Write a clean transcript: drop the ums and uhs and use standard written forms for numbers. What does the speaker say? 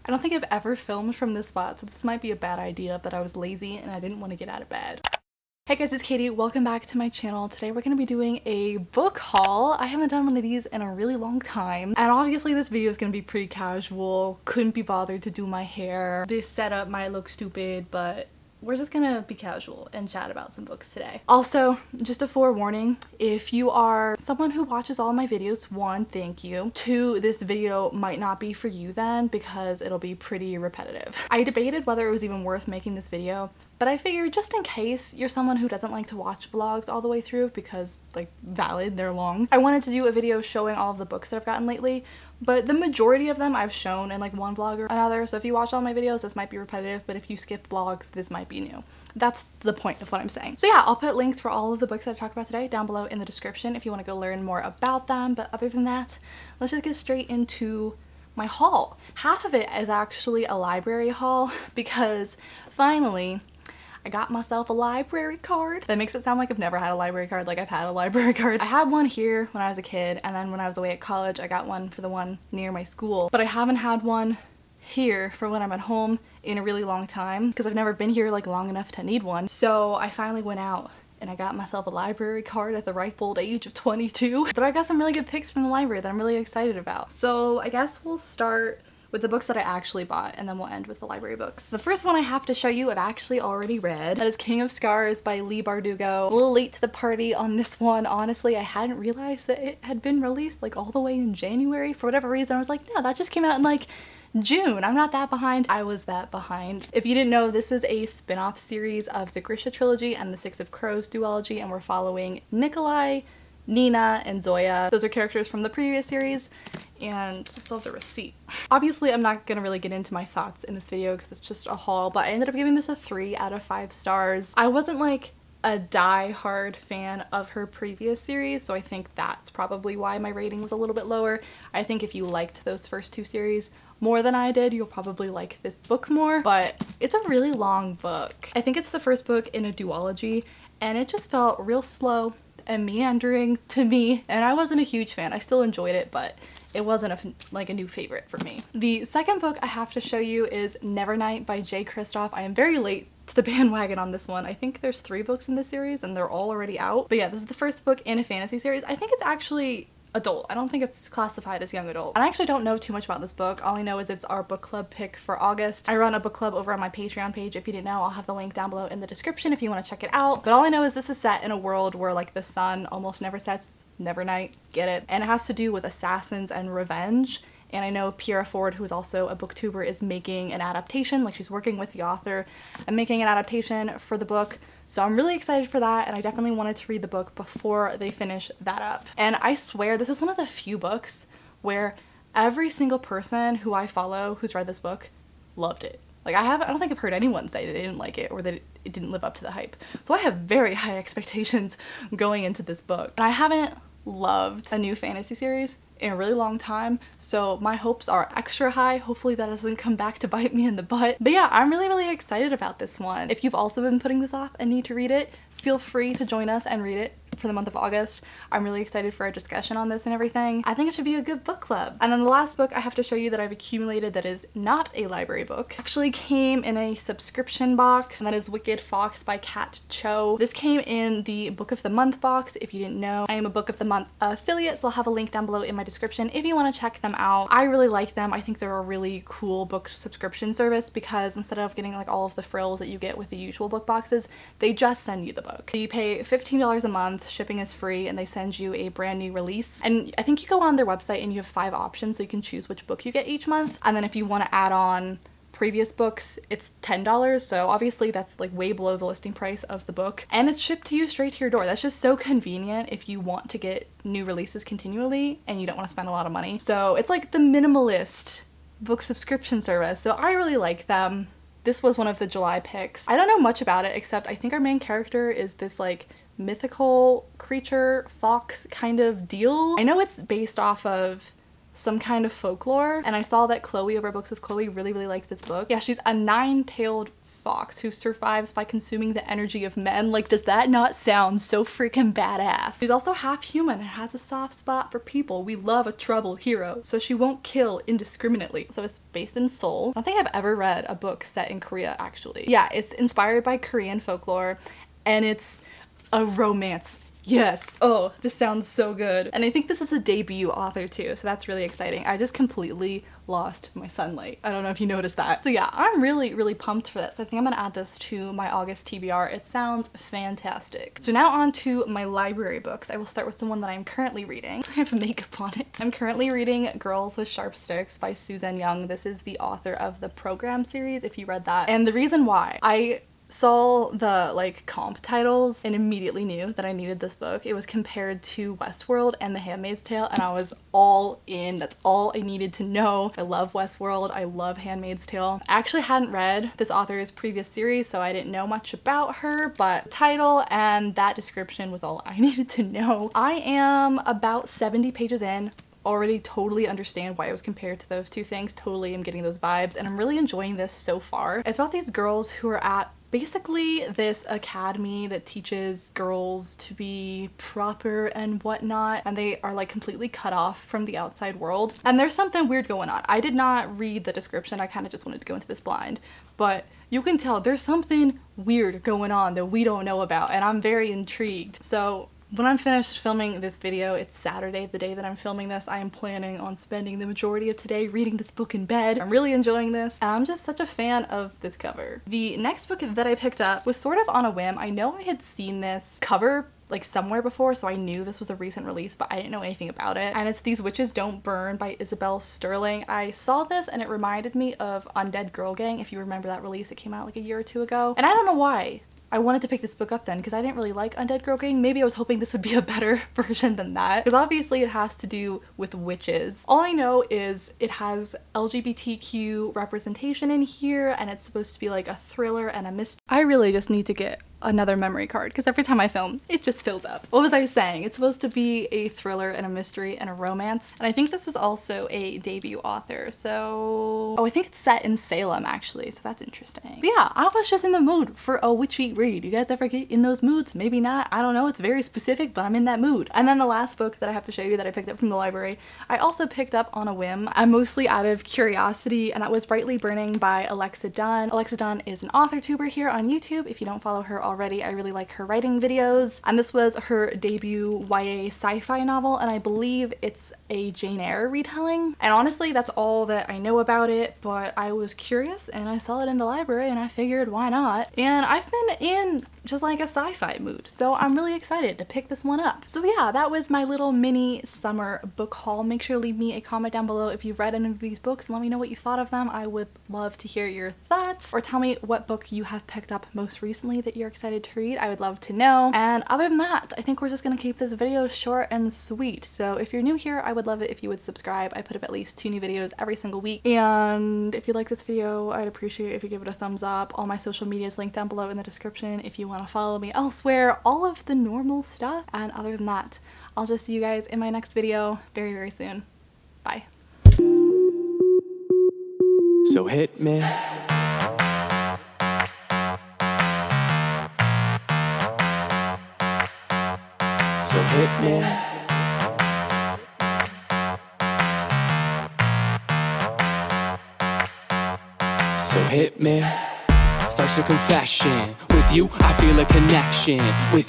I don't think I've ever filmed from this spot, so this might be a bad idea, but I was lazy and I didn't want to get out of bed. Hey guys, it's Katie. Welcome back to my channel. Today we're going to be doing a book haul. I haven't done one of these in a really long time. And obviously this video is going to be pretty casual. Couldn't be bothered to do my hair. This setup might look stupid, but we're just gonna be casual and chat about some books today. Also, just a forewarning, if you are someone who watches all my videos, one, thank you. Two, this video might not be for you then because it'll be pretty repetitive. I debated whether it was even worth making this video, but I figured just in case you're someone who doesn't like to watch vlogs all the way through because, like, valid, they're long. I wanted to do a video showing all of the books that I've gotten lately, but the majority of them I've shown in like one vlog or another, so if you watch all my videos this might be repetitive, but if you skip vlogs this might be new. That's the point of what I'm saying. So yeah, I'll put links for all of the books that I talk about today down below in the description if you want to go learn more about them, but other than that, let's just get straight into my haul. Half of it is actually a library haul because finally I got myself a library card. That makes it sound like I've never had a library card, like I've had a library card. I had one here when I was a kid, and then when I was away at college I got one for the one near my school, but I haven't had one here for when I'm at home in a really long time because I've never been here like long enough to need one. So I finally went out and I got myself a library card at the ripe old age of 22. But I got some really good picks from the library that I'm really excited about. So I guess we'll start with the books that I actually bought, and then we'll end with the library books. The first one I have to show you I've actually already read. That is King of Scars by Leigh Bardugo. A little late to the party on this one. Honestly, I hadn't realized that it had been released like all the way in January. For whatever reason, I was like, no, that just came out in like June. I'm not that behind. I was that behind. If you didn't know, this is a spin-off series of the Grisha trilogy and the Six of Crows duology, and we're following Nikolai, Nina, and Zoya. Those are characters from the previous series, and I still have the receipt. Obviously, I'm not gonna really get into my thoughts in this video because it's just a haul, but I ended up giving this a 3 out of 5 stars. I wasn't like a die-hard fan of her previous series, so I think that's probably why my rating was a little bit lower. I think if you liked those first 2 series more than I did, you'll probably like this book more, but it's a really long book. I think it's the first book in a duology, and it just felt real slow and meandering to me, and I wasn't a huge fan. I still enjoyed it, but it wasn't like a new favorite for me. The second book I have to show you is Nevernight by J. Kristoff. I am very late to the bandwagon on this one. I think there's 3 books in this series and they're all already out. But yeah, this is the first book in a fantasy series. I think it's actually adult. I don't think it's classified as young adult. I actually don't know too much about this book. All I know is it's our book club pick for August. I run a book club over on my Patreon page. If you didn't know, I'll have the link down below in the description if you want to check it out. But all I know is this is set in a world where like the sun almost never sets. Nevernight, get it? And it has to do with assassins and revenge. And I know Pierre Ford, who is also a booktuber, is making an adaptation. Like, she's working with the author and making an adaptation for the book. So I'm really excited for that, and I definitely wanted to read the book before they finish that up. And I swear this is one of the few books where every single person who I follow who's read this book loved it. Like, I don't think I've heard anyone say that they didn't like it or that it didn't live up to the hype. So I have very high expectations going into this book. And I haven't loved a new fantasy series in a really long time, so my hopes are extra high. Hopefully that doesn't come back to bite me in the butt. But yeah, I'm really excited about this one. If you've also been putting this off and need to read it, feel free to join us and read it for the month of August. I'm really excited for a discussion on this and everything. I think it should be a good book club. And then the last book I have to show you that I've accumulated that is not a library book actually came in a subscription box, and that is Wicked Fox by Kat Cho. This came in the Book of the Month box. If you didn't know, I am a Book of the Month affiliate, so I'll have a link down below in my description if you want to check them out. I really like them. I think they're a really cool book subscription service because instead of getting like all of the frills that you get with the usual book boxes, they just send you the book. You pay $15 a month, shipping is free, and they send you a brand new release. And I think you go on their website and you have 5 options, so you can choose which book you get each month. And then if you want to add on previous books, it's $10, so obviously that's like way below the listing price of the book, and it's shipped to you straight to your door. That's just so convenient if you want to get new releases continually and you don't want to spend a lot of money. So it's like the minimalist book subscription service, so I really like them. This was one of the July picks. I don't know much about it except I think our main character is this like mythical creature fox kind of deal. I know it's based off of some kind of folklore, and I saw that Chloe over Books with Chloe really liked this book. Yeah, she's a nine-tailed fox who survives by consuming the energy of men. Like, does that not sound so freaking badass? She's also half human and has a soft spot for people. We love a trouble hero, so she won't kill indiscriminately. So it's based in Seoul. I don't think I've ever read a book set in Korea, actually. Yeah, it's inspired by Korean folklore, and it's a romance. Yes. Oh, this sounds so good. And I think this is a debut author too, so that's really exciting. I just completely lost my sunlight. I don't know if you noticed that. So yeah, I'm really pumped for this. I think I'm gonna add this to my August TBR. It sounds fantastic. So now on to my library books. I will start with the one that I'm currently reading. I have makeup on it. I'm currently reading Girls with Sharp Sticks by Susan Young. This is the author of the Program series, if you read that. And the reason why I saw the like comp titles and immediately knew that I needed this book. It was compared to Westworld and The Handmaid's Tale, and I was all in. That's all I needed to know. I love Westworld. I love Handmaid's Tale. I actually hadn't read this author's previous series, so I didn't know much about her, but the title and that description was all I needed to know. I am about 70 pages in. Already totally understand why it was compared to those two things. Totally am getting those vibes, and I'm really enjoying this so far. It's about these girls who are at basically this academy that teaches girls to be proper and whatnot, and they are like completely cut off from the outside world. And there's something weird going on. I did not read the description. I kind of just wanted to go into this blind, but you can tell there's something weird going on that we don't know about, and I'm very intrigued. So when I'm finished filming this video, it's Saturday, the day that I'm filming this, I am planning on spending the majority of today reading this book in bed. I'm really enjoying this, and I'm just such a fan of this cover. The next book that I picked up was sort of on a whim. I know I had seen this cover like somewhere before, so I knew this was a recent release, but I didn't know anything about it. And it's These Witches Don't Burn by Isabel Sterling. I saw this and it reminded me of Undead Girl Gang, if you remember that release. It came out like a year or two ago. And I don't know why I wanted to pick this book up then, because I didn't really like Undead Girl Gang. Maybe I was hoping this would be a better version than that, because obviously it has to do with witches. All I know is it has LGBTQ representation in here, and it's supposed to be like a thriller and a mystery. I really just need to get another memory card, because every time I film it just fills up. What was I saying? It's supposed to be a thriller and a mystery and a romance, and I think this is also a debut author. So I think it's set in Salem actually, so that's interesting. But yeah, I was just in the mood for a witchy read. You guys ever get in those moods? Maybe not, I don't know. It's very specific, but I'm in that mood. And then the last book that I have to show you that I picked up from the library, I also picked up on a whim. I'm mostly out of curiosity, and that was Brightly Burning by Alexa Dunn. Alexa Dunn is an author tuber here on YouTube. If you don't follow her already, I really like her writing videos, and this was her debut YA sci-fi novel, and I believe it's a Jane Eyre retelling. And honestly, that's all that I know about it, but I was curious and I saw it in the library and I figured why not. And I've been in just like a sci-fi mood, so I'm really excited to pick this one up. So yeah, that was my little mini summer book haul. Make sure to leave me a comment down below if you've read any of these books and let me know what you thought of them. I would love to hear your thoughts, or tell me what book you have picked up most recently that you're excited to read. I would love to know. And other than that, I think we're just gonna keep this video short and sweet. So if you're new here, I would love it if you would subscribe. I put up at least 2 new videos every single week. And if you like this video, I'd appreciate it if you give it a thumbs up. All my social media is linked down below in the description if you want to follow me elsewhere, all of the normal stuff. And other than that, I'll just see you guys in my next video very soon. Bye. So hit me. So hit me. So hit me. First a confession. With you, I feel a connection. With